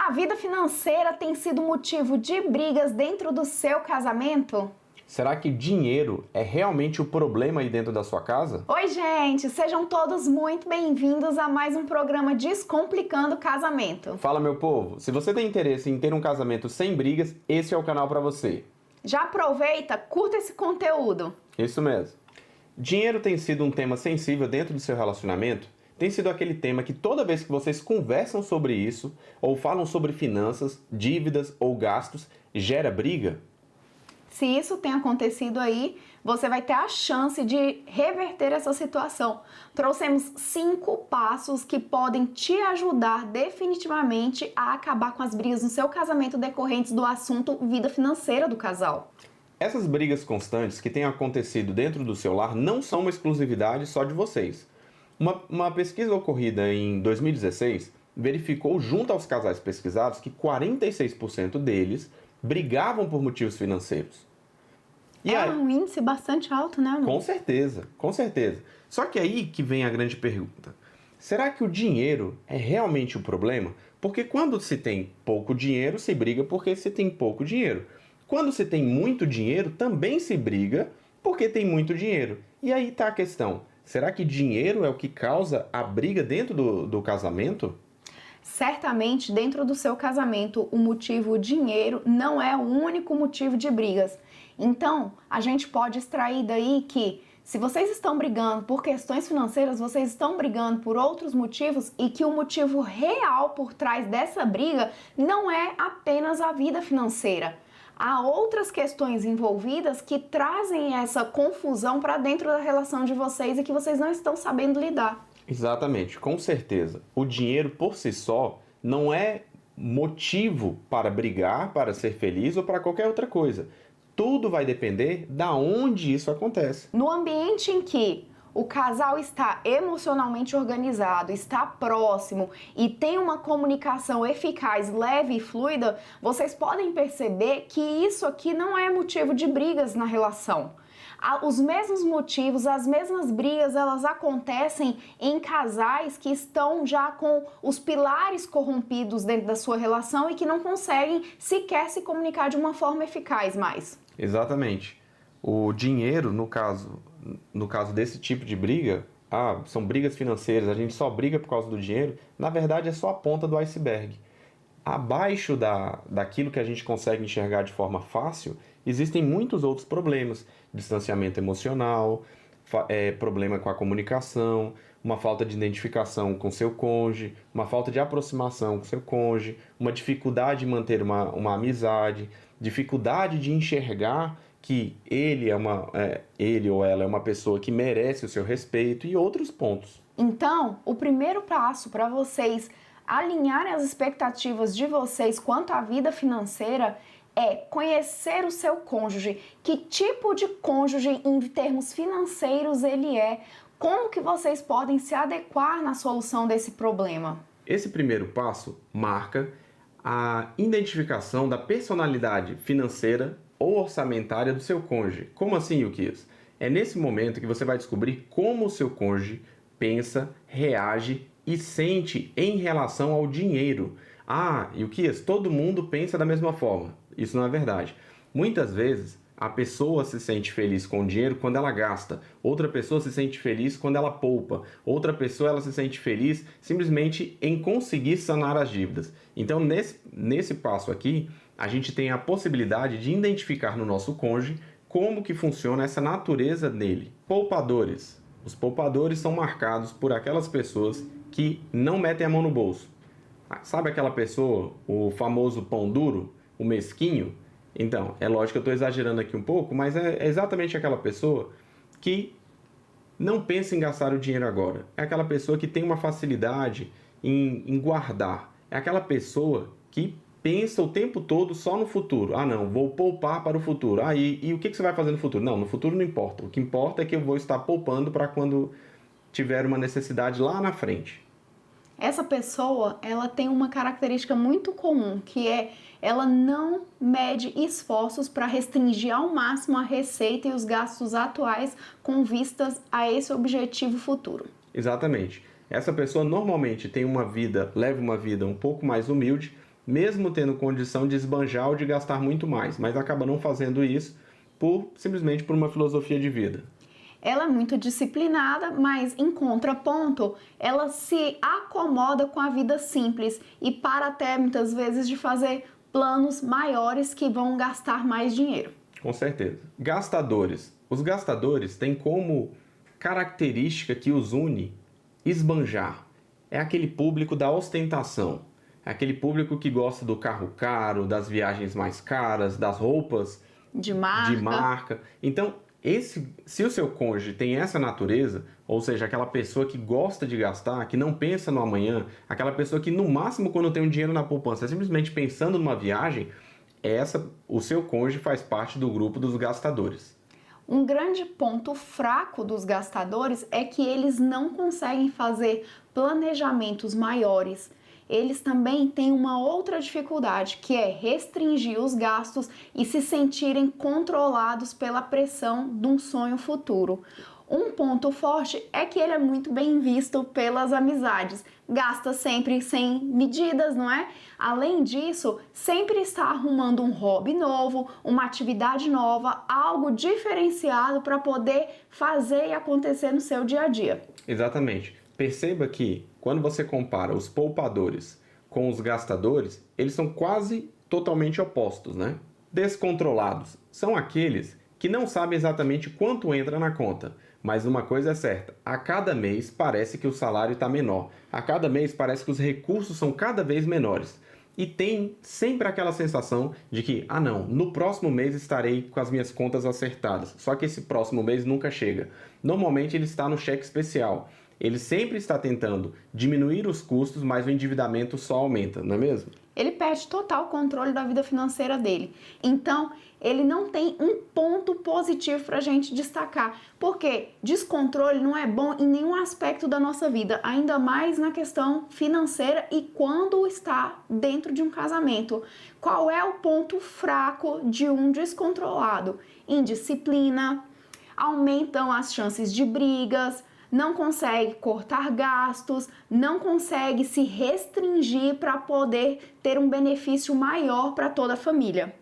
A vida financeira tem sido motivo de brigas dentro do seu casamento? Será que dinheiro é realmente o problema aí dentro da sua casa? Oi, gente! Sejam todos muito bem-vindos a mais um programa Descomplicando o Casamento. Fala, meu povo! Se você tem interesse em ter um casamento sem brigas, esse é o canal para você. Já aproveita, curta esse conteúdo. Isso mesmo. Dinheiro tem sido um tema sensível dentro do seu relacionamento? Tem sido aquele tema que toda vez que vocês conversam sobre isso, ou falam sobre finanças, dívidas ou gastos, gera briga? Se isso tem acontecido aí, você vai ter a chance de reverter essa situação. Trouxemos 5 passos que podem te ajudar definitivamente a acabar com as brigas no seu casamento decorrentes do assunto vida financeira do casal. Essas brigas constantes que têm acontecido dentro do seu lar não são uma exclusividade só de vocês. Uma pesquisa ocorrida em 2016 verificou junto aos casais pesquisados que 46% deles brigavam por motivos financeiros. Um índice bastante alto, né, amor? Com certeza, com certeza. Só que aí que vem a grande pergunta. Será que o dinheiro é realmente o problema? Porque quando se tem pouco dinheiro, se briga porque se tem pouco dinheiro. Quando se tem muito dinheiro, também se briga porque tem muito dinheiro. E aí está a questão. Será que dinheiro é o que causa a briga dentro do casamento? Certamente, dentro do seu casamento, o motivo dinheiro não é o único motivo de brigas. Então, a gente pode extrair daí que se vocês estão brigando por questões financeiras, vocês estão brigando por outros motivos e que o motivo real por trás dessa briga não é apenas a vida financeira. Há outras questões envolvidas que trazem essa confusão para dentro da relação de vocês e que vocês não estão sabendo lidar. Exatamente, com certeza. O dinheiro por si só não é motivo para brigar, para ser feliz ou para qualquer outra coisa. Tudo vai depender da onde isso acontece. No ambiente em que o casal está emocionalmente organizado, está próximo e tem uma comunicação eficaz, leve e fluida, vocês podem perceber que isso aqui não é motivo de brigas na relação. Os mesmos motivos, as mesmas brigas, elas acontecem em casais que estão já com os pilares corrompidos dentro da sua relação e que não conseguem sequer se comunicar de uma forma eficaz mais. Exatamente. O dinheiro, no caso desse tipo de briga, são brigas financeiras, a gente só briga por causa do dinheiro, na verdade é só a ponta do iceberg. Abaixo daquilo que a gente consegue enxergar de forma fácil, existem muitos outros problemas. Distanciamento emocional, problema com a comunicação, uma falta de identificação com seu cônjuge, uma falta de aproximação com seu cônjuge, uma dificuldade de manter uma amizade, dificuldade de enxergar que ele ou ela é uma pessoa que merece o seu respeito e outros pontos. Então, o primeiro passo para vocês alinharem as expectativas de vocês quanto à vida financeira é conhecer o seu cônjuge, que tipo de cônjuge em termos financeiros ele é, como que vocês podem se adequar na solução desse problema. Esse primeiro passo marca a identificação da personalidade financeira ou orçamentária do seu cônjuge. Como assim, Yukias? É nesse momento que você vai descobrir como o seu cônjuge pensa, reage e sente em relação ao dinheiro. Yukias, todo mundo pensa da mesma forma. Isso não é verdade. Muitas vezes a pessoa se sente feliz com o dinheiro quando ela gasta. Outra pessoa se sente feliz quando ela poupa. Outra pessoa ela se sente feliz simplesmente em conseguir sanar as dívidas. Então nesse passo aqui, a gente tem a possibilidade de identificar no nosso cônjuge como que funciona essa natureza dele. Poupadores. Os poupadores são marcados por aquelas pessoas que não metem a mão no bolso. Sabe aquela pessoa, o famoso pão duro, o mesquinho? Então, é lógico que eu estou exagerando aqui um pouco, mas é exatamente aquela pessoa que não pensa em gastar o dinheiro agora. É aquela pessoa que tem uma facilidade em guardar. É aquela pessoa que pensa o tempo todo só no futuro. Não, vou poupar para o futuro. E o que você vai fazer no futuro? Não, no futuro não importa. O que importa é que eu vou estar poupando para quando tiver uma necessidade lá na frente. Essa pessoa, ela tem uma característica muito comum, que é ela não mede esforços para restringir ao máximo a receita e os gastos atuais com vistas a esse objetivo futuro. Exatamente. Essa pessoa normalmente leva uma vida um pouco mais humilde, mesmo tendo condição de esbanjar ou de gastar muito mais, mas acaba não fazendo isso simplesmente por uma filosofia de vida. Ela é muito disciplinada, mas em contraponto, ela se acomoda com a vida simples e para até muitas vezes de fazer planos maiores que vão gastar mais dinheiro. Com certeza. Gastadores. Os gastadores têm como característica que os une esbanjar. É aquele público da ostentação. É aquele público que gosta do carro caro, das viagens mais caras, das roupas De marca. Então, se o seu cônjuge tem essa natureza, ou seja, aquela pessoa que gosta de gastar, que não pensa no amanhã, aquela pessoa que no máximo quando tem um dinheiro na poupança é simplesmente pensando numa viagem, o seu cônjuge faz parte do grupo dos gastadores. Um grande ponto fraco dos gastadores é que eles não conseguem fazer planejamentos maiores. Eles também têm uma outra dificuldade, que é restringir os gastos e se sentirem controlados pela pressão de um sonho futuro. Um ponto forte é que ele é muito bem visto pelas amizades. Gasta sempre sem medidas, não é? Além disso, sempre está arrumando um hobby novo, uma atividade nova, algo diferenciado para poder fazer e acontecer no seu dia a dia. Exatamente. Perceba que quando você compara os poupadores com os gastadores, eles são quase totalmente opostos, né? Descontrolados são aqueles que não sabem exatamente quanto entra na conta. Mas uma coisa é certa, a cada mês parece que o salário está menor. A cada mês parece que os recursos são cada vez menores. E tem sempre aquela sensação de que, não, no próximo mês estarei com as minhas contas acertadas. Só que esse próximo mês nunca chega. Normalmente ele está no cheque especial. Ele sempre está tentando diminuir os custos, mas o endividamento só aumenta, não é mesmo? Ele perde total controle da vida financeira dele. Então, ele não tem um ponto positivo para a gente destacar, porque descontrole não é bom em nenhum aspecto da nossa vida, ainda mais na questão financeira e quando está dentro de um casamento. Qual é o ponto fraco de um descontrolado? Indisciplina, aumentam as chances de brigas, não consegue cortar gastos, não consegue se restringir para poder ter um benefício maior para toda a família.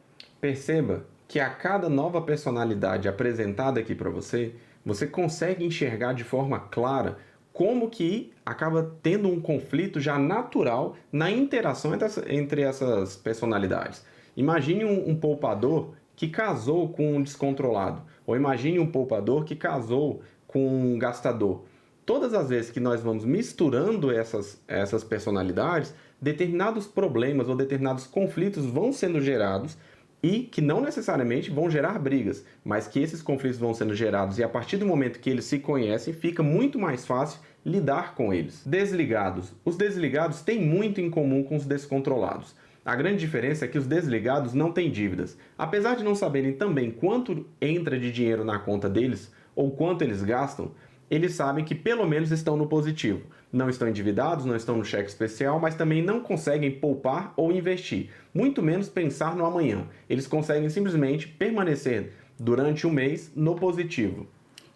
Perceba que a cada nova personalidade apresentada aqui para você, você consegue enxergar de forma clara como que acaba tendo um conflito já natural na interação entre essas personalidades. Imagine um poupador que casou com um descontrolado, ou imagine um poupador que casou com um gastador. Todas as vezes que nós vamos misturando essas personalidades, determinados problemas ou determinados conflitos vão sendo gerados e que não necessariamente vão gerar brigas, mas que esses conflitos vão sendo gerados e a partir do momento que eles se conhecem, fica muito mais fácil lidar com eles. Desligados. Os desligados têm muito em comum com os descontrolados. A grande diferença é que os desligados não têm dívidas. Apesar de não saberem também quanto entra de dinheiro na conta deles, ou quanto eles gastam, eles sabem que pelo menos estão no positivo. Não estão endividados, não estão no cheque especial, mas também não conseguem poupar ou investir, muito menos pensar no amanhã. Eles conseguem simplesmente permanecer durante um mês no positivo.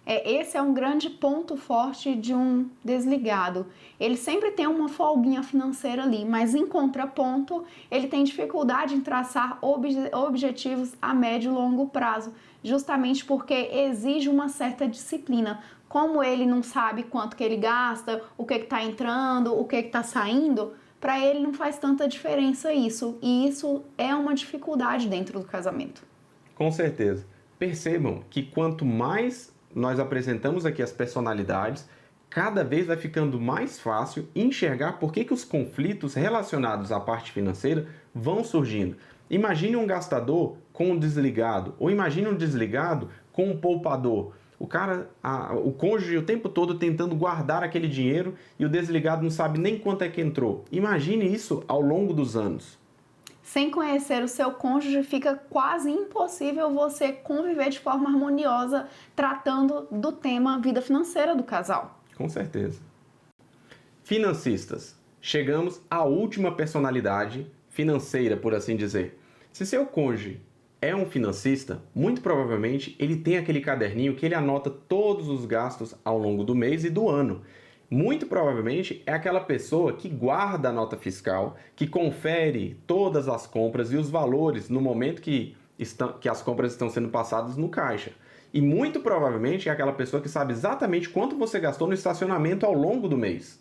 Esse é um grande ponto forte de um desligado. Ele sempre tem uma folguinha financeira ali, mas em contraponto, ele tem dificuldade em traçar objetivos a médio e longo prazo, justamente porque exige uma certa disciplina. Como ele não sabe quanto que ele gasta, o que está entrando, o que está saindo, para ele não faz tanta diferença isso. E isso é uma dificuldade dentro do casamento. Com certeza. Percebam que quanto mais nós apresentamos aqui as personalidades, cada vez vai ficando mais fácil enxergar por que os conflitos relacionados à parte financeira vão surgindo. Imagine um gastador com um desligado, ou imagine um desligado com um poupador. O cônjuge o tempo todo tentando guardar aquele dinheiro e o desligado não sabe nem quanto é que entrou. Imagine isso ao longo dos anos. Sem conhecer o seu cônjuge, fica quase impossível você conviver de forma harmoniosa tratando do tema vida financeira do casal. Com certeza. Financistas. Chegamos à última personalidade financeira, por assim dizer. Se seu cônjuge é um financista, muito provavelmente ele tem aquele caderninho que ele anota todos os gastos ao longo do mês e do ano. Muito provavelmente é aquela pessoa que guarda a nota fiscal, que confere todas as compras e os valores no momento que as compras estão sendo passadas no caixa. E muito provavelmente é aquela pessoa que sabe exatamente quanto você gastou no estacionamento ao longo do mês.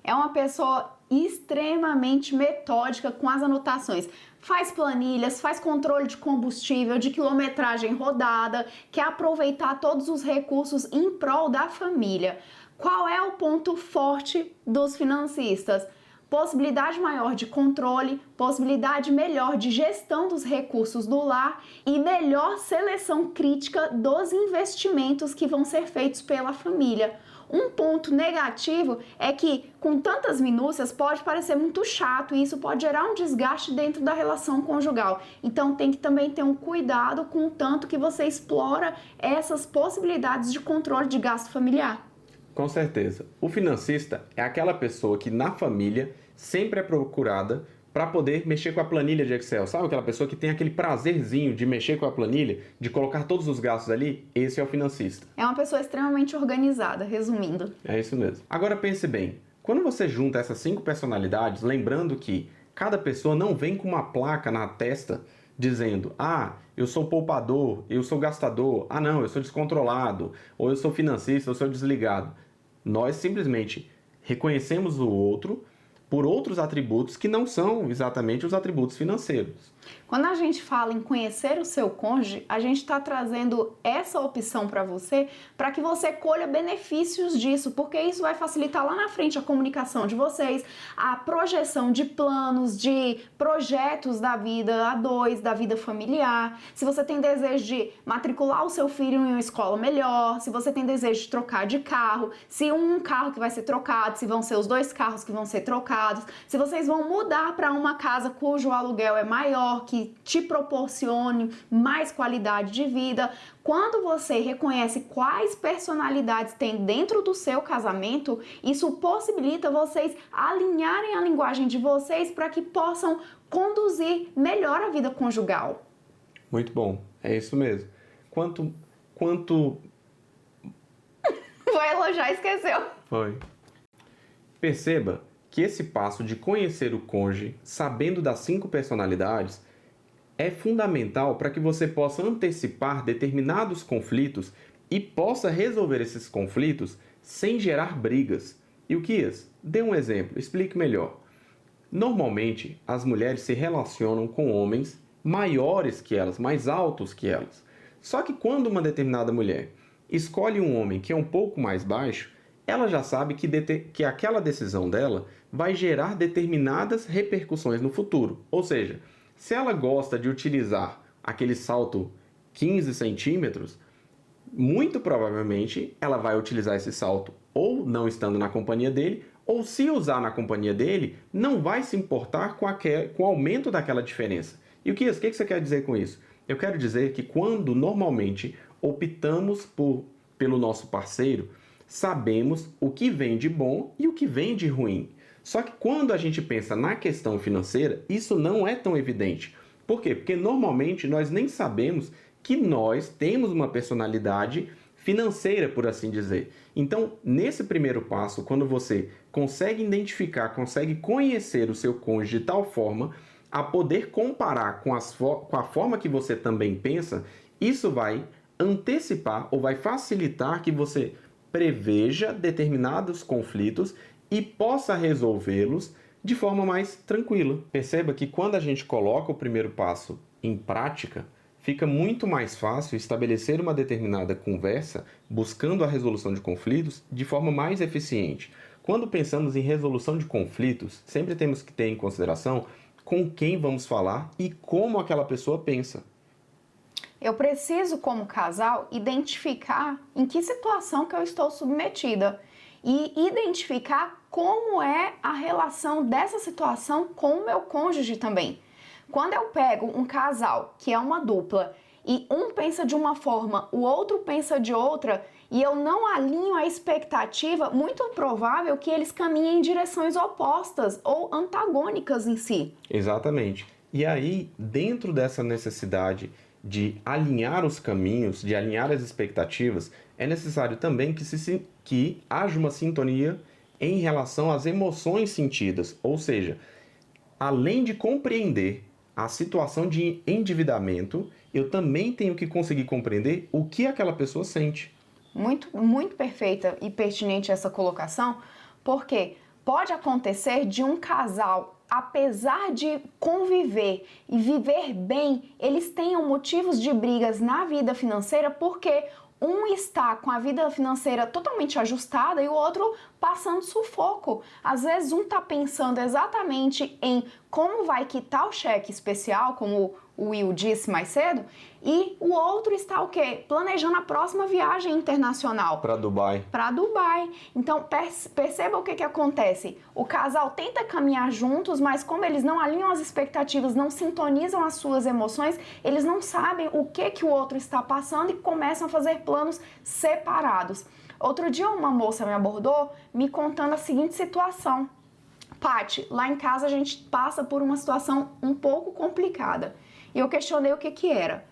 É uma pessoa extremamente metódica com as anotações. Faz planilhas, faz controle de combustível, de quilometragem rodada, quer aproveitar todos os recursos em prol da família. Qual é o ponto forte dos financistas? Possibilidade maior de controle, possibilidade melhor de gestão dos recursos do lar e melhor seleção crítica dos investimentos que vão ser feitos pela família. Um ponto negativo é que, com tantas minúcias, pode parecer muito chato e isso pode gerar um desgaste dentro da relação conjugal. Então, tem que também ter um cuidado com o tanto que você explora essas possibilidades de controle de gasto familiar. Com certeza. O financista é aquela pessoa que na família sempre é procurada para poder mexer com a planilha de Excel. Sabe aquela pessoa que tem aquele prazerzinho de mexer com a planilha, de colocar todos os gastos ali? Esse é o financista. É uma pessoa extremamente organizada, resumindo. É isso mesmo. Agora pense bem, quando você junta essas 5 personalidades, lembrando que cada pessoa não vem com uma placa na testa dizendo: ah, eu sou poupador, eu sou gastador, ah não, eu sou descontrolado, ou eu sou financista, eu sou desligado. Nós simplesmente reconhecemos o outro por outros atributos que não são exatamente os atributos financeiros. Quando a gente fala em conhecer o seu cônjuge, a gente está trazendo essa opção para você, para que você colha benefícios disso, porque isso vai facilitar lá na frente a comunicação de vocês, a projeção de planos, de projetos da vida a dois, da vida familiar. Se você tem desejo de matricular o seu filho em uma escola melhor, se você tem desejo de trocar de carro, se um carro que vai ser trocado, se vão ser os 2 carros que vão ser trocados, se vocês vão mudar para uma casa cujo aluguel é maior, que te proporcione mais qualidade de vida. Quando você reconhece quais personalidades tem dentro do seu casamento, isso possibilita vocês alinharem a linguagem de vocês para que possam conduzir melhor a vida conjugal. Muito bom, é isso mesmo. Quanto... Vai elogiar, esqueceu. Foi. Perceba que esse passo de conhecer o cônjuge, sabendo das 5 personalidades, é fundamental para que você possa antecipar determinados conflitos e possa resolver esses conflitos sem gerar brigas. E o que é? Dê um exemplo, explique melhor. Normalmente, as mulheres se relacionam com homens maiores que elas, mais altos que elas. Só que quando uma determinada mulher escolhe um homem que é um pouco mais baixo, ela já sabe que aquela decisão dela vai gerar determinadas repercussões no futuro. Ou seja, se ela gosta de utilizar aquele salto 15 centímetros, muito provavelmente ela vai utilizar esse salto ou não estando na companhia dele, ou se usar na companhia dele, não vai se importar com o aumento daquela diferença. E o que você quer dizer com isso? Eu quero dizer que quando normalmente optamos pelo nosso parceiro, sabemos o que vem de bom e o que vem de ruim. Só que quando a gente pensa na questão financeira, isso não é tão evidente. Por quê? Porque normalmente nós nem sabemos que nós temos uma personalidade financeira, por assim dizer. Então, nesse primeiro passo, quando você consegue identificar, consegue conhecer o seu cônjuge de tal forma a poder comparar com a forma que você também pensa, isso vai antecipar ou vai facilitar que você preveja determinados conflitos e possa resolvê-los de forma mais tranquila. Perceba que quando a gente coloca o primeiro passo em prática, fica muito mais fácil estabelecer uma determinada conversa buscando a resolução de conflitos de forma mais eficiente. Quando pensamos em resolução de conflitos, sempre temos que ter em consideração com quem vamos falar e como aquela pessoa pensa. Eu preciso, como casal, identificar em que situação que eu estou submetida e identificar como é a relação dessa situação com o meu cônjuge também. Quando eu pego um casal que é uma dupla e um pensa de uma forma, o outro pensa de outra e eu não alinho a expectativa, muito provável que eles caminhem em direções opostas ou antagônicas em si. Exatamente. E aí, dentro dessa necessidade de alinhar os caminhos, de alinhar as expectativas, é necessário também que haja uma sintonia em relação às emoções sentidas, ou seja, além de compreender a situação de endividamento, eu também tenho que conseguir compreender o que aquela pessoa sente. Muito, muito perfeita e pertinente essa colocação, porque pode acontecer de um casal, apesar de conviver e viver bem, eles tenham motivos de brigas na vida financeira porque um está com a vida financeira totalmente ajustada e o outro passando sufoco. Às vezes um está pensando exatamente em como vai quitar o cheque especial, como o Will disse mais cedo, e o outro está o quê? Planejando a próxima viagem internacional. Para Dubai. Para Dubai. Então, perceba o que acontece. O casal tenta caminhar juntos, mas como eles não alinham as expectativas, não sintonizam as suas emoções, eles não sabem o que o outro está passando e começam a fazer planos separados. Outro dia uma moça me abordou me contando a seguinte situação. Paty, lá em casa a gente passa por uma situação um pouco complicada. E eu questionei o que era.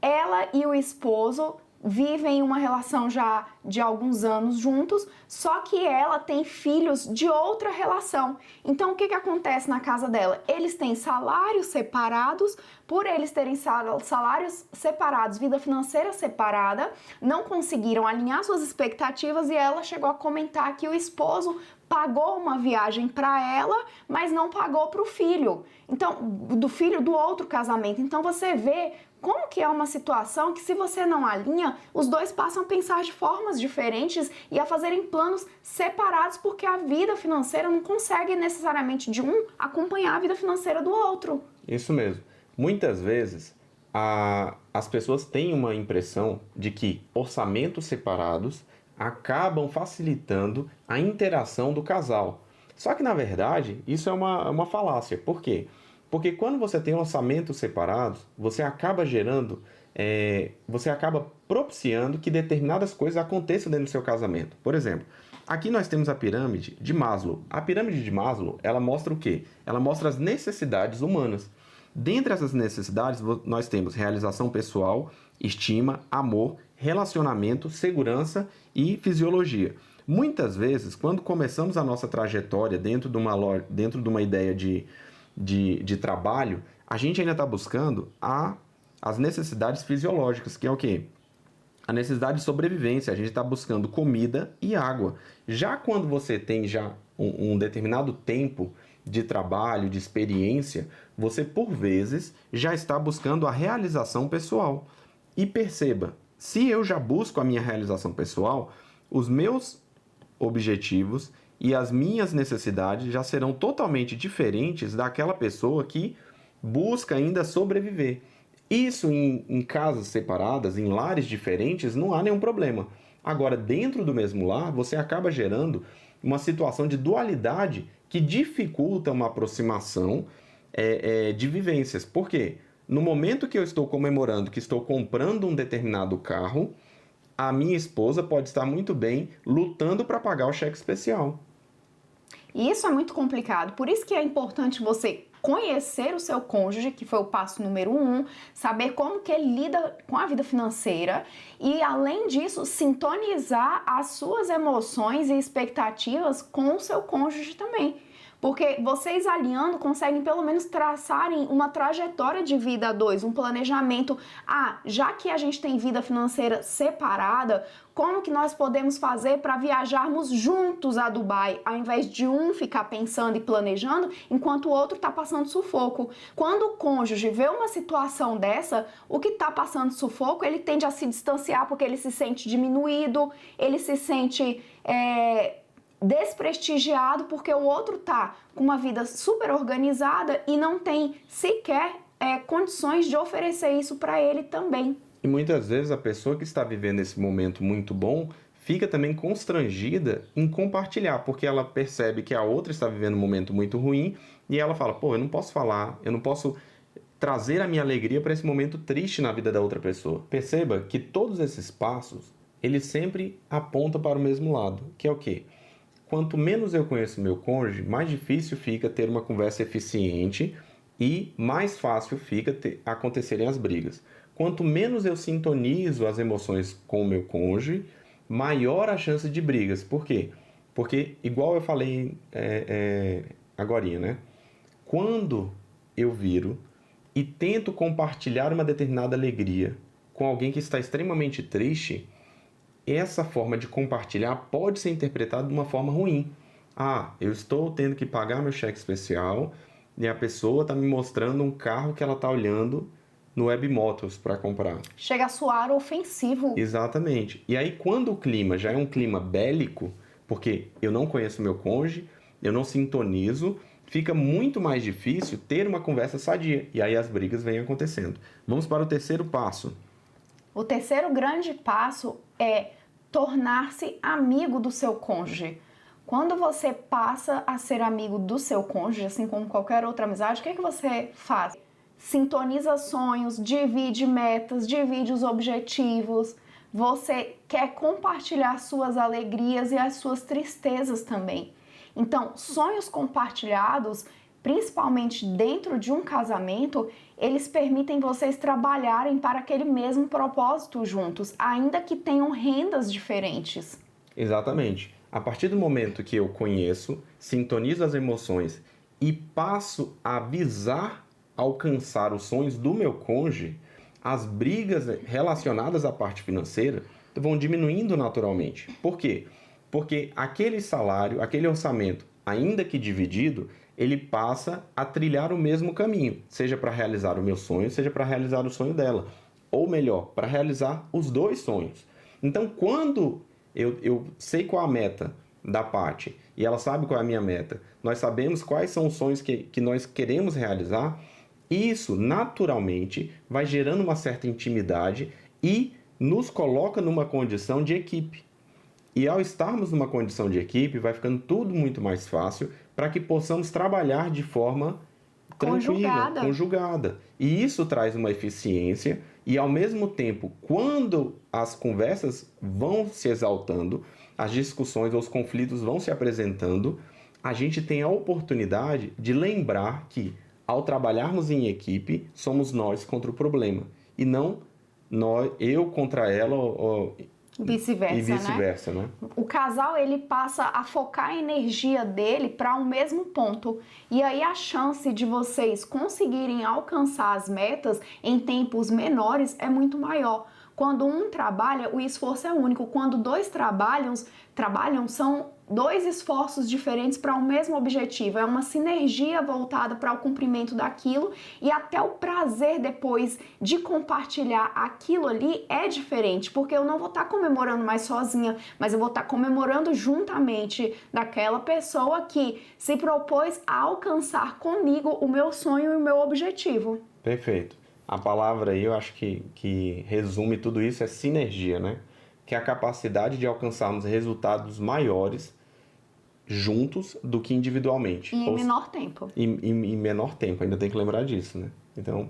Ela e o esposo vivem uma relação já de alguns anos juntos, só que ela tem filhos de outra relação. Então, o que acontece na casa dela? Eles têm salários separados, por eles terem salários separados, vida financeira separada, não conseguiram alinhar suas expectativas e ela chegou a comentar que o esposo pagou uma viagem para ela, mas não pagou para o filho. Então, do filho do outro casamento. Então, você vê como que é uma situação que, se você não alinha, os dois passam a pensar de formas diferentes e a fazerem planos separados, porque a vida financeira não consegue necessariamente de um acompanhar a vida financeira do outro. Isso mesmo. Muitas vezes, as pessoas têm uma impressão de que orçamentos separados acabam facilitando a interação do casal. Só que, na verdade, isso é uma falácia. Por quê? Porque quando você tem orçamentos separados, você acaba você acaba propiciando que determinadas coisas aconteçam dentro do seu casamento. Por exemplo, aqui nós temos a pirâmide de Maslow. A pirâmide de Maslow, ela mostra o quê? Ela mostra as necessidades humanas. Dentre essas necessidades, nós temos realização pessoal, estima, amor, relacionamento, segurança e fisiologia. Muitas vezes, quando começamos a nossa trajetória dentro de uma ideia de trabalho, a gente ainda está buscando as necessidades fisiológicas, que é o quê? A necessidade de sobrevivência. A gente está buscando comida e água. Já quando você tem já um determinado tempo de trabalho, de experiência, você, por vezes, já está buscando a realização pessoal. E perceba, se eu já busco a minha realização pessoal, os meus objetivos e as minhas necessidades já serão totalmente diferentes daquela pessoa que busca ainda sobreviver. Isso em casas separadas, em lares diferentes, não há nenhum problema. Agora, dentro do mesmo lar, você acaba gerando uma situação de dualidade que dificulta uma aproximação de vivências. Por quê? No momento que eu estou comemorando que estou comprando um determinado carro, a minha esposa pode estar muito bem lutando para pagar o cheque especial. E isso é muito complicado, por isso que é importante você conhecer o seu cônjuge, que foi o passo número 1, saber como que ele lida com a vida financeira e, além disso, sintonizar as suas emoções e expectativas com o seu cônjuge também. Porque vocês alinhando conseguem pelo menos traçarem uma trajetória de vida a dois, um planejamento. Já que a gente tem vida financeira separada, como que nós podemos fazer para viajarmos juntos a Dubai, ao invés de um ficar pensando e planejando, enquanto o outro está passando sufoco. Quando o cônjuge vê uma situação dessa, o que está passando sufoco, ele tende a se distanciar porque ele se sente diminuído, ele se sente desprestigiado porque o outro tá com uma vida super organizada e não tem sequer condições de oferecer isso para ele também. E muitas vezes a pessoa que está vivendo esse momento muito bom fica também constrangida em compartilhar, porque ela percebe que a outra está vivendo um momento muito ruim e ela fala, eu não posso falar, eu não posso trazer a minha alegria para esse momento triste na vida da outra pessoa. Perceba que todos esses passos, eles sempre apontam para o mesmo lado, que é o quê? Quanto menos eu conheço meu cônjuge, mais difícil fica ter uma conversa eficiente e mais fácil fica acontecerem as brigas. Quanto menos eu sintonizo as emoções com o meu cônjuge, maior a chance de brigas. Por quê? Porque, igual eu falei agorinha, né? Quando eu viro e tento compartilhar uma determinada alegria com alguém que está extremamente triste, essa forma de compartilhar pode ser interpretada de uma forma ruim. Ah, eu estou tendo que pagar meu cheque especial e a pessoa está me mostrando um carro que ela está olhando no Webmotors para comprar. Chega a soar ofensivo. Exatamente. E aí, quando o clima já é um clima bélico, porque eu não conheço meu cônjuge, eu não sintonizo, fica muito mais difícil ter uma conversa sadia. E aí as brigas vêm acontecendo. Vamos para o terceiro passo. O terceiro grande passo é tornar-se amigo do seu cônjuge. Quando você passa a ser amigo do seu cônjuge, assim como qualquer outra amizade, o que você faz? Sintoniza sonhos, divide metas, divide os objetivos. Você quer compartilhar suas alegrias e as suas tristezas também. Então, sonhos compartilhados, principalmente dentro de um casamento, eles permitem vocês trabalharem para aquele mesmo propósito juntos, ainda que tenham rendas diferentes. Exatamente. A partir do momento que eu conheço, sintonizo as emoções e passo a visar alcançar os sonhos do meu cônjuge, as brigas relacionadas à parte financeira vão diminuindo naturalmente. Por quê? Porque aquele salário, aquele orçamento, ainda que dividido, ele passa a trilhar o mesmo caminho, seja para realizar o meu sonho, seja para realizar o sonho dela. Ou melhor, para realizar os dois sonhos. Então, quando eu sei qual a meta da Paty e ela sabe qual é a minha meta, nós sabemos quais são os sonhos que nós queremos realizar, isso naturalmente vai gerando uma certa intimidade e nos coloca numa condição de equipe. E ao estarmos numa condição de equipe, vai ficando tudo muito mais fácil para que possamos trabalhar de forma tranquila, conjugada. E isso traz uma eficiência e, ao mesmo tempo, quando as conversas vão se exaltando, as discussões ou os conflitos vão se apresentando, a gente tem a oportunidade de lembrar que, ao trabalharmos em equipe, somos nós contra o problema. E não eu contra ela vice-versa, e vice-versa, né? O casal, ele passa a focar a energia dele para um mesmo ponto. E aí a chance de vocês conseguirem alcançar as metas em tempos menores é muito maior. Quando um trabalha, o esforço é único. Quando dois trabalham, são dois esforços diferentes para o mesmo objetivo. É uma sinergia voltada para o cumprimento daquilo e até o prazer depois de compartilhar aquilo ali é diferente, porque eu não vou estar comemorando mais sozinha, mas eu vou estar comemorando juntamente daquela pessoa que se propôs a alcançar comigo o meu sonho e o meu objetivo. Perfeito. A palavra aí, eu acho que resume tudo isso, é sinergia, né? Que é a capacidade de alcançarmos resultados maiores juntos do que individualmente. E em menor tempo. Em menor tempo, ainda tem que lembrar disso, né? Então,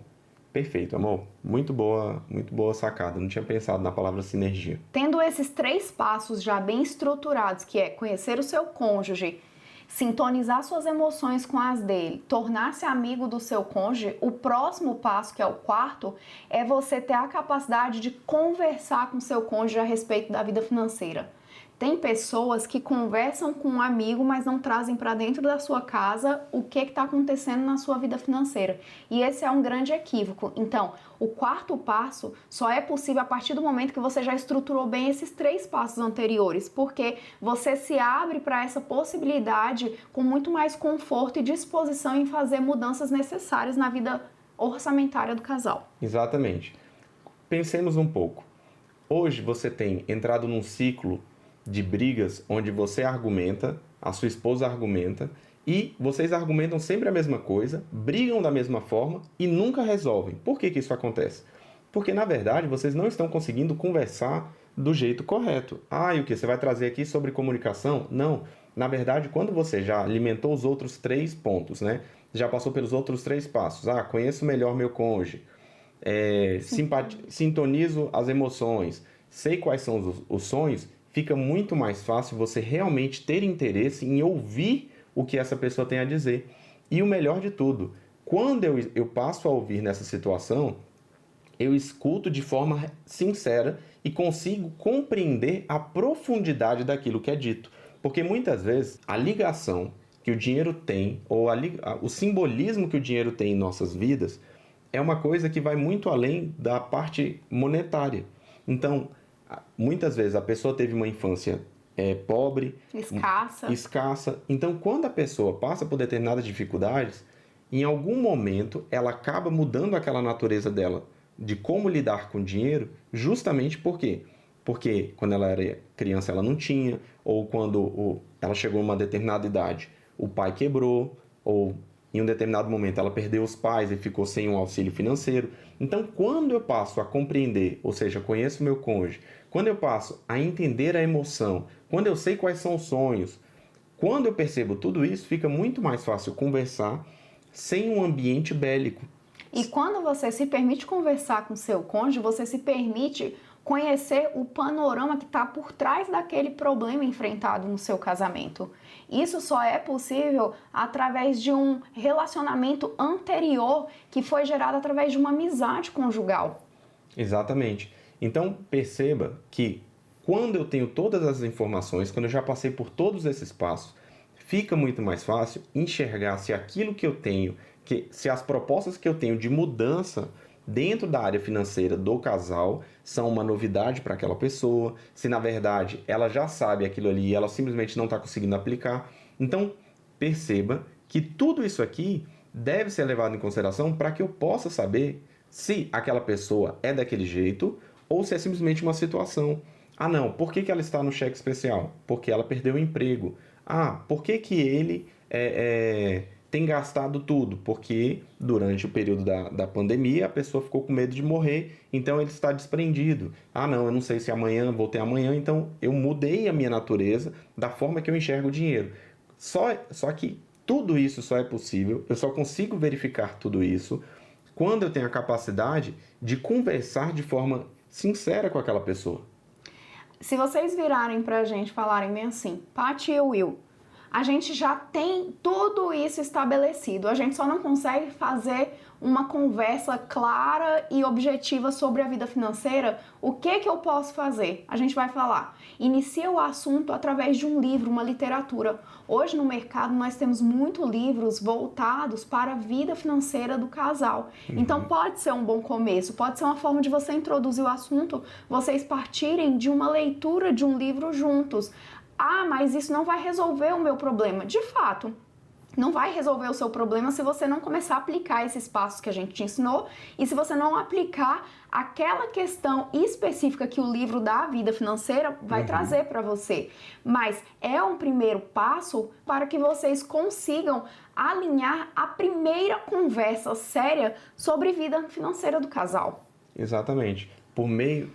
perfeito, amor. Muito boa sacada. Não tinha pensado na palavra sinergia. Tendo esses 3 passos já bem estruturados, que é conhecer o seu cônjuge, sintonizar suas emoções com as dele, tornar-se amigo do seu cônjuge, o próximo passo, que é o 4º, é você ter a capacidade de conversar com seu cônjuge a respeito da vida financeira. Tem pessoas que conversam com um amigo, mas não trazem para dentro da sua casa o que está acontecendo na sua vida financeira. E esse é um grande equívoco. Então, o 4º passo só é possível a partir do momento que você já estruturou bem esses 3 passos anteriores, porque você se abre para essa possibilidade com muito mais conforto e disposição em fazer mudanças necessárias na vida orçamentária do casal. Exatamente. Pensemos um pouco. Hoje você tem entrado num ciclo de brigas onde você argumenta, a sua esposa argumenta, e vocês argumentam sempre a mesma coisa, brigam da mesma forma e nunca resolvem. Por que isso acontece? Porque, na verdade, vocês não estão conseguindo conversar do jeito correto. E o que? Você vai trazer aqui sobre comunicação? Não. Na verdade, quando você já alimentou os outros 3 pontos, né? Já passou pelos outros 3 passos. Conheço melhor meu cônjuge. Sintonizo as emoções. Sei quais são os sonhos. Fica muito mais fácil você realmente ter interesse em ouvir o que essa pessoa tem a dizer. E o melhor de tudo, quando eu passo a ouvir nessa situação, eu escuto de forma sincera e consigo compreender a profundidade daquilo que é dito. Porque muitas vezes a ligação que o dinheiro tem, ou o simbolismo que o dinheiro tem em nossas vidas, é uma coisa que vai muito além da parte monetária. Então, muitas vezes a pessoa teve uma infância pobre, escassa. Então, quando a pessoa passa por determinadas dificuldades, em algum momento ela acaba mudando aquela natureza dela de como lidar com o dinheiro, justamente por quê? Porque quando ela era criança ela não tinha, ou quando ela chegou a uma determinada idade, o pai quebrou, ou em um determinado momento ela perdeu os pais e ficou sem um auxílio financeiro. Então, quando eu passo a compreender, ou seja, conheço o meu cônjuge, quando eu passo a entender a emoção, quando eu sei quais são os sonhos, quando eu percebo tudo isso, fica muito mais fácil conversar sem um ambiente bélico. E quando você se permite conversar com seu cônjuge, você se permite conhecer o panorama que está por trás daquele problema enfrentado no seu casamento. Isso só é possível através de um relacionamento anterior que foi gerado através de uma amizade conjugal. Exatamente. Então, perceba que quando eu tenho todas as informações, quando eu já passei por todos esses passos, fica muito mais fácil enxergar se aquilo que eu tenho, se as propostas que eu tenho de mudança dentro da área financeira do casal são uma novidade para aquela pessoa, se na verdade ela já sabe aquilo ali e ela simplesmente não está conseguindo aplicar. Então, perceba que tudo isso aqui deve ser levado em consideração para que eu possa saber se aquela pessoa é daquele jeito ou se é simplesmente uma situação. Ah, não, por que ela está no cheque especial? Porque ela perdeu o emprego. Ah, por que ele tem gastado tudo? Porque durante o período da pandemia a pessoa ficou com medo de morrer, então ele está desprendido. Ah, não, eu não sei se amanhã vou ter amanhã, então eu mudei a minha natureza da forma que eu enxergo o dinheiro. Só que tudo isso só é possível, eu só consigo verificar tudo isso quando eu tenho a capacidade de conversar de forma sincera com aquela pessoa. Se vocês virarem pra gente e falarem bem assim, Paty e Will, a gente já tem tudo isso estabelecido, a gente só não consegue fazer uma conversa clara e objetiva sobre a vida financeira, o que eu posso fazer? A gente vai falar, inicia o assunto através de um livro, uma literatura. Hoje no mercado nós temos muitos livros voltados para a vida financeira do casal. Então pode ser um bom começo, pode ser uma forma de você introduzir o assunto, vocês partirem de uma leitura de um livro juntos. Ah, mas isso não vai resolver o meu problema. De fato, não vai resolver o seu problema se você não começar a aplicar esses passos que a gente te ensinou e se você não aplicar aquela questão específica que o livro da vida financeira vai trazer para você. Mas é um primeiro passo para que vocês consigam alinhar a primeira conversa séria sobre vida financeira do casal. Exatamente.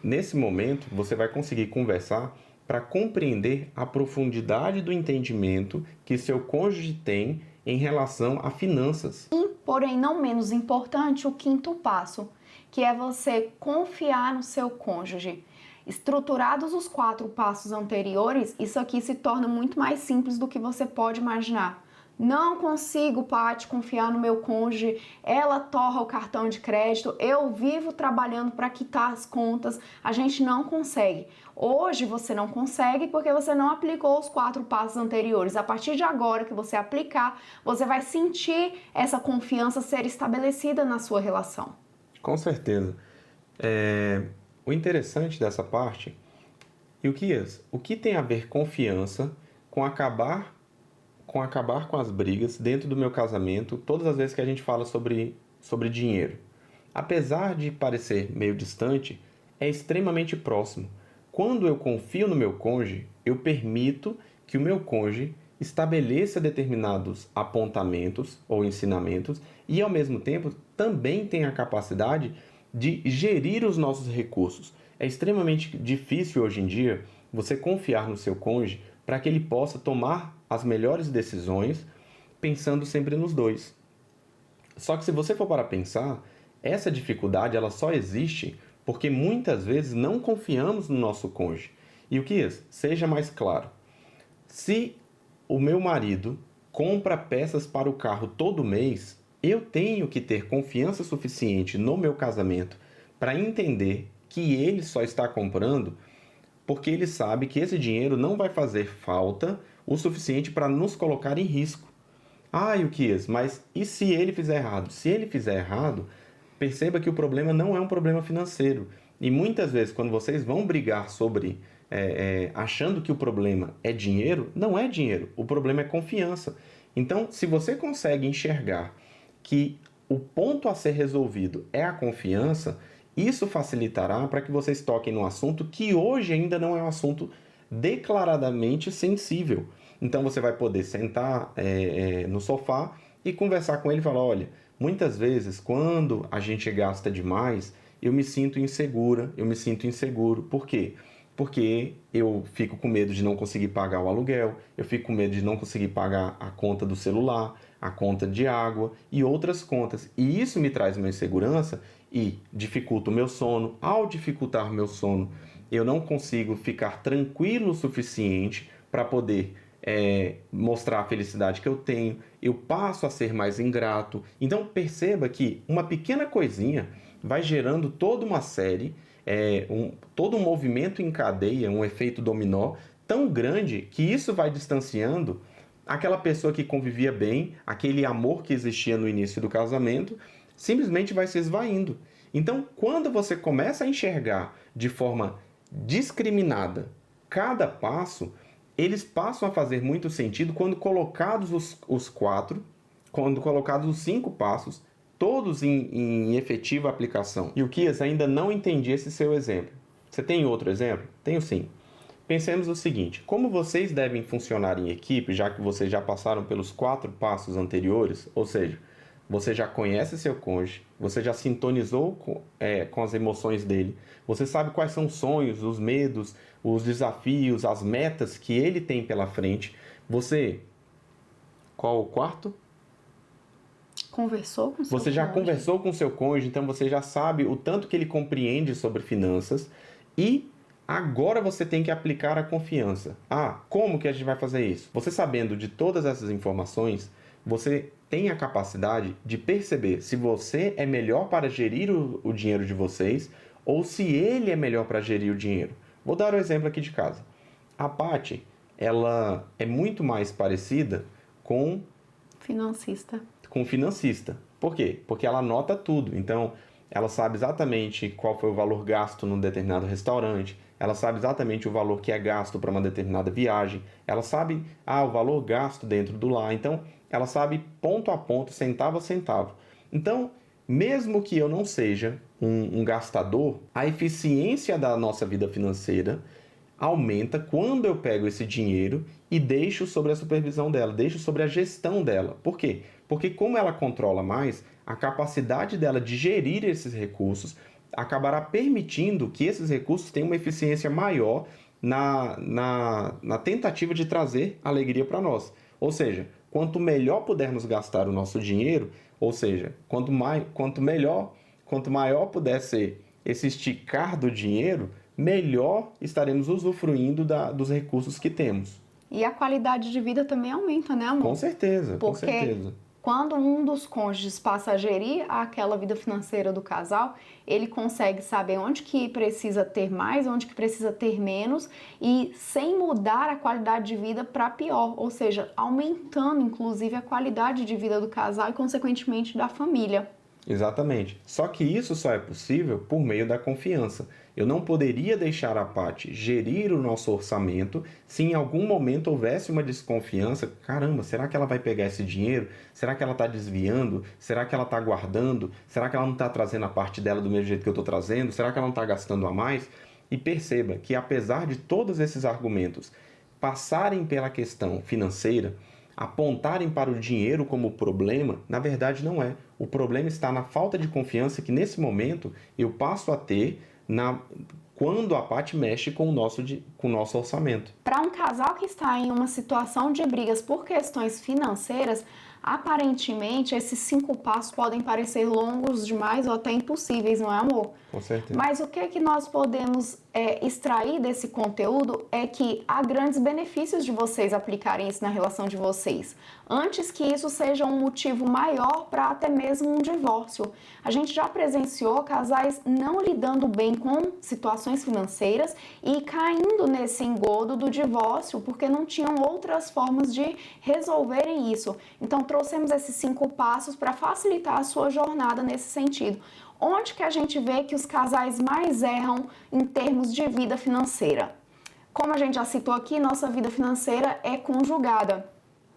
Nesse momento, você vai conseguir conversar para compreender a profundidade do entendimento que seu cônjuge tem em relação a finanças. E, porém, não menos importante, o quinto passo, que é você confiar no seu cônjuge. Estruturados os 4 passos anteriores, isso aqui se torna muito mais simples do que você pode imaginar. Não consigo, Paty, confiar no meu cônjuge, ela torra o cartão de crédito, eu vivo trabalhando para quitar as contas, a gente não consegue. Hoje você não consegue porque você não aplicou os 4 passos anteriores. A partir de agora que você aplicar, você vai sentir essa confiança ser estabelecida na sua relação. Com certeza. O interessante dessa parte, o que tem a ver confiança com acabar com as brigas dentro do meu casamento, todas as vezes que a gente fala sobre dinheiro. Apesar de parecer meio distante, é extremamente próximo. Quando eu confio no meu cônjuge, eu permito que o meu cônjuge estabeleça determinados apontamentos ou ensinamentos e, ao mesmo tempo, também tenha a capacidade de gerir os nossos recursos. É extremamente difícil hoje em dia você confiar no seu cônjuge para que ele possa tomar as melhores decisões pensando sempre nos dois. Só que se você for para pensar, essa dificuldade ela só existe porque muitas vezes não confiamos no nosso cônjuge. E o que é? Seja mais claro. Se o meu marido compra peças para o carro todo mês, eu tenho que ter confiança suficiente no meu casamento para entender que ele só está comprando porque ele sabe que esse dinheiro não vai fazer falta o suficiente para nos colocar em risco. Ah, Yukias, mas e se ele fizer errado? Se ele fizer errado, perceba que o problema não é um problema financeiro. E muitas vezes, quando vocês vão brigar sobre achando que o problema é dinheiro, não é dinheiro, o problema é confiança. Então, se você consegue enxergar que o ponto a ser resolvido é a confiança, isso facilitará para que vocês toquem no assunto que hoje ainda não é um assunto declaradamente sensível. Então você vai poder sentar no sofá e conversar com ele e falar, olha, muitas vezes quando a gente gasta demais, eu me sinto insegura, eu me sinto inseguro. Por quê? Porque eu fico com medo de não conseguir pagar o aluguel, eu fico com medo de não conseguir pagar a conta do celular, a conta de água e outras contas. E isso me traz uma insegurança e dificulta o meu sono. Ao dificultar o meu sono, eu não consigo ficar tranquilo o suficiente para poder mostrar a felicidade que eu tenho. Eu passo a ser mais ingrato. Então perceba que uma pequena coisinha vai gerando toda uma série, todo um movimento em cadeia, um efeito dominó tão grande que isso vai distanciando aquela pessoa que convivia bem, aquele amor que existia no início do casamento, simplesmente vai se esvaindo. Então, quando você começa a enxergar de forma discriminada cada passo, eles passam a fazer muito sentido quando colocados quando colocados os 5 passos, todos em efetiva aplicação. E o Kias, ainda não entendi esse seu exemplo. Você tem outro exemplo? Tenho sim. Pensemos o seguinte, como vocês devem funcionar em equipe, já que vocês já passaram pelos 4 passos anteriores, ou seja, você já conhece seu cônjuge, você já sintonizou com as emoções dele, você sabe quais são os sonhos, os medos, os desafios, as metas que ele tem pela frente. Qual o quarto? Conversou com seu Você já cônjuge. conversou com seu cônjuge, então você já sabe o tanto que ele compreende sobre finanças e agora você tem que aplicar a confiança. Ah, como que a gente vai fazer isso? Você sabendo de todas essas informações, você tem a capacidade de perceber se você é melhor para gerir o dinheiro de vocês ou se ele é melhor para gerir o dinheiro. Vou dar um exemplo aqui de casa. A Paty, ela é muito mais parecida com Financista. financista. Por quê? Porque ela anota tudo. Então, ela sabe exatamente qual foi o valor gasto num determinado restaurante, ela sabe exatamente o valor que é gasto para uma determinada viagem, ela sabe o valor gasto dentro do lar. Então, ela sabe ponto a ponto, centavo a centavo. Então, mesmo que eu não seja um gastador, a eficiência da nossa vida financeira aumenta quando eu pego esse dinheiro e deixo sobre a supervisão dela, deixo sobre a gestão dela. Por quê? Porque como ela controla mais, a capacidade dela de gerir esses recursos acabará permitindo que esses recursos tenham uma eficiência maior na tentativa de trazer alegria para nós. Ou seja, quanto melhor pudermos gastar o nosso dinheiro, ou seja, quanto maior puder ser esse esticar do dinheiro, melhor estaremos usufruindo dos recursos que temos. E a qualidade de vida também aumenta, né, amor? Com certeza, com Porque certeza. quando um dos cônjuges passa a gerir aquela vida financeira do casal, ele consegue saber onde que precisa ter mais, onde que precisa ter menos e sem mudar a qualidade de vida para pior, ou seja, aumentando inclusive a qualidade de vida do casal e consequentemente da família. Exatamente. Só que isso só é possível por meio da confiança. Eu não poderia deixar a Paty gerir o nosso orçamento se em algum momento houvesse uma desconfiança. Caramba, será que ela vai pegar esse dinheiro? Será que ela está desviando? Será que ela está guardando? Será que ela não está trazendo a parte dela do mesmo jeito que eu estou trazendo? Será que ela não está gastando a mais? E perceba que apesar de todos esses argumentos passarem pela questão financeira, apontarem para o dinheiro como problema, na verdade não é. O problema está na falta de confiança que nesse momento eu passo a ter quando a Paty mexe com o nosso orçamento. Para um casal que está em uma situação de brigas por questões financeiras, aparentemente esses 5 passos podem parecer longos demais ou até impossíveis, não é, amor? Com certeza. Mas o que é que nós podemos extrair desse conteúdo é que há grandes benefícios de vocês aplicarem isso na relação de vocês, antes que isso seja um motivo maior para até mesmo um divórcio. A gente já presenciou casais não lidando bem com situações financeiras e caindo nesse engodo do divórcio porque não tinham outras formas de resolverem isso. Então trouxemos esses 5 passos para facilitar a sua jornada nesse sentido. Onde que a gente vê que os casais mais erram em termos de vida financeira? Como a gente já citou aqui, nossa vida financeira é conjugada.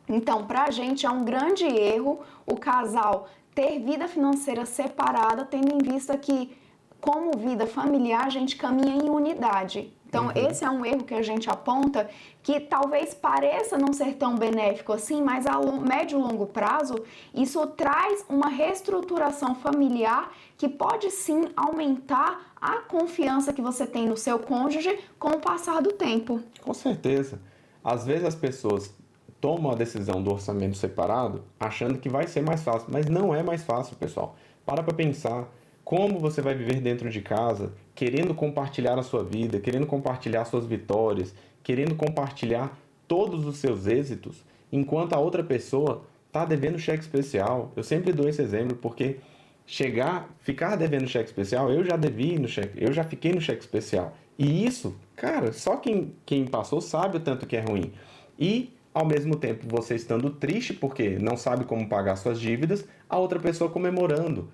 Então, para a gente é um grande erro o casal ter vida financeira separada, tendo em vista que, como vida familiar, a gente caminha em unidade. Então, esse é um erro que a gente aponta, que talvez pareça não ser tão benéfico assim, mas a médio e longo prazo, isso traz uma reestruturação familiar que pode sim aumentar a confiança que você tem no seu cônjuge com o passar do tempo. Com certeza. Às vezes as pessoas tomam a decisão do orçamento separado achando que vai ser mais fácil, mas não é mais fácil, pessoal. Para pensar como você vai viver dentro de casa, querendo compartilhar a sua vida, querendo compartilhar suas vitórias, querendo compartilhar todos os seus êxitos, enquanto a outra pessoa está devendo cheque especial. Eu sempre dou esse exemplo porque ficar devendo cheque especial, eu já devi no cheque, eu já fiquei no cheque especial. E isso, cara, só quem passou sabe o tanto que é ruim. E ao mesmo tempo, você estando triste porque não sabe como pagar suas dívidas, a outra pessoa comemorando,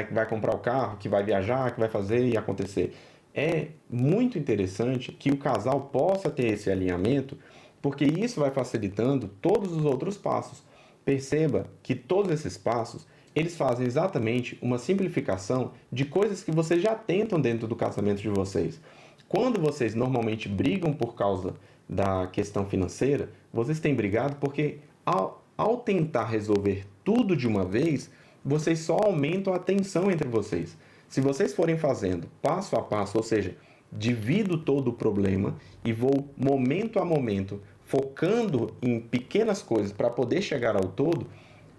que vai comprar o carro, que vai viajar, que vai fazer e acontecer. É muito interessante que o casal possa ter esse alinhamento, porque isso vai facilitando todos os outros passos. Perceba que todos esses passos, eles fazem exatamente uma simplificação de coisas que vocês já tentam dentro do casamento de vocês. Quando vocês normalmente brigam por causa da questão financeira, vocês têm brigado porque ao tentar resolver tudo de uma vez, vocês só aumentam a tensão entre vocês. Se vocês forem fazendo passo a passo, ou seja, divido todo o problema e vou momento a momento focando em pequenas coisas para poder chegar ao todo,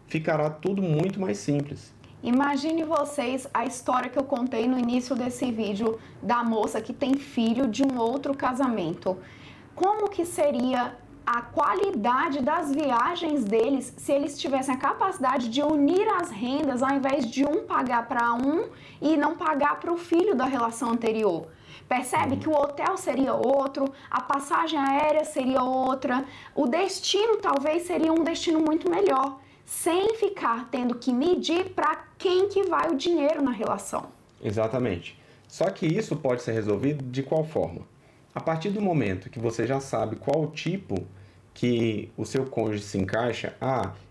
ficará tudo muito mais simples. Imagine vocês a história que eu contei no início desse vídeo da moça que tem filho de um outro casamento. Como que seria a qualidade das viagens deles se eles tivessem a capacidade de unir as rendas ao invés de um pagar para um e não pagar para o filho da relação anterior? Percebe que o hotel seria outro, a passagem aérea seria outra, o destino talvez seria um destino muito melhor, sem ficar tendo que medir para quem que vai o dinheiro na relação. Exatamente. Só que isso pode ser resolvido de qual forma? A partir do momento que você já sabe qual o tipo que o seu cônjuge se encaixa,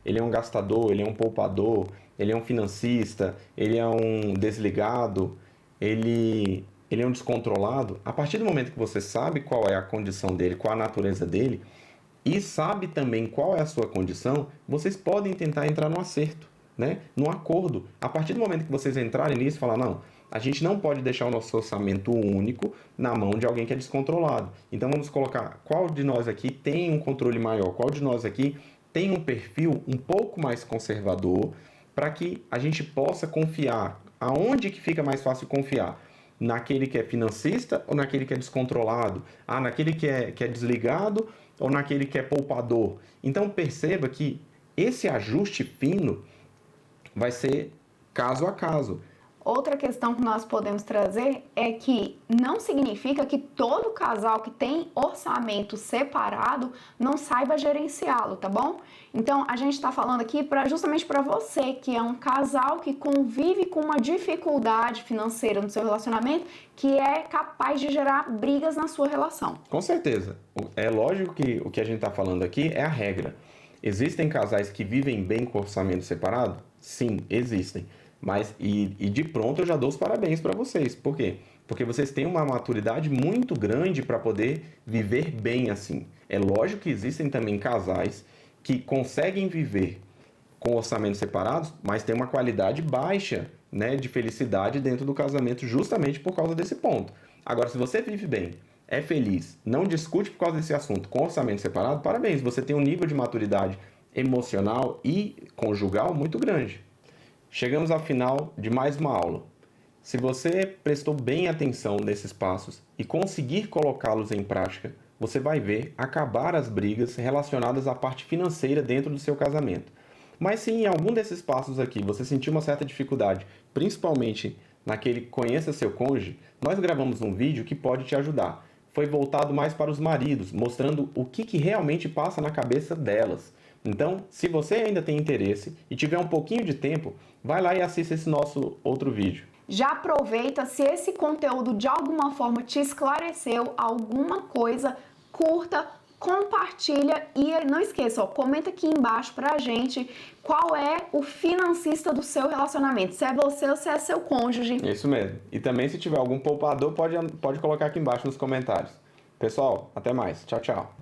ele é um gastador, ele é um poupador, ele é um financista, ele é um desligado, ele é um descontrolado. A partir do momento que você sabe qual é a condição dele, qual a natureza dele, e sabe também qual é a sua condição, vocês podem tentar entrar no acerto, né? No acordo. A partir do momento que vocês entrarem nisso e falar, não, a gente não pode deixar o nosso orçamento único na mão de alguém que é descontrolado. Então vamos colocar qual de nós aqui tem um controle maior, qual de nós aqui tem um perfil um pouco mais conservador, para que a gente possa confiar. Aonde que fica mais fácil confiar? Naquele que é financista ou naquele que é descontrolado? Naquele que é desligado ou naquele que é poupador? Então perceba que esse ajuste fino vai ser caso a caso. Outra questão que nós podemos trazer é que não significa que todo casal que tem orçamento separado não saiba gerenciá-lo, tá bom? Então, a gente está falando aqui justamente para você, que é um casal que convive com uma dificuldade financeira no seu relacionamento, que é capaz de gerar brigas na sua relação. Com certeza. É lógico que o que a gente está falando aqui é a regra. Existem casais que vivem bem com orçamento separado? Sim, existem. Mas, e de pronto eu já dou os parabéns para vocês. Por quê? Porque vocês têm uma maturidade muito grande para poder viver bem assim. É lógico que existem também casais que conseguem viver com orçamentos separados, mas tem uma qualidade baixa, né, de felicidade dentro do casamento justamente por causa desse ponto. Agora, se você vive bem, é feliz, não discute por causa desse assunto com orçamento separado, parabéns, você tem um nível de maturidade emocional e conjugal muito grande. Chegamos ao final de mais uma aula. Se você prestou bem atenção nesses passos e conseguir colocá-los em prática, você vai ver acabar as brigas relacionadas à parte financeira dentro do seu casamento. Mas se em algum desses passos aqui você sentir uma certa dificuldade, principalmente naquele conheça seu cônjuge, nós gravamos um vídeo que pode te ajudar. Foi voltado mais para os maridos, mostrando o que realmente passa na cabeça delas. Então, se você ainda tem interesse e tiver um pouquinho de tempo, vai lá e assista esse nosso outro vídeo. Já aproveita, se esse conteúdo de alguma forma te esclareceu alguma coisa, curta, compartilha e não esqueça, comenta aqui embaixo pra gente qual é o financista do seu relacionamento, se é você ou se é seu cônjuge. Isso mesmo. E também se tiver algum poupador, pode colocar aqui embaixo nos comentários. Pessoal, até mais. Tchau, tchau.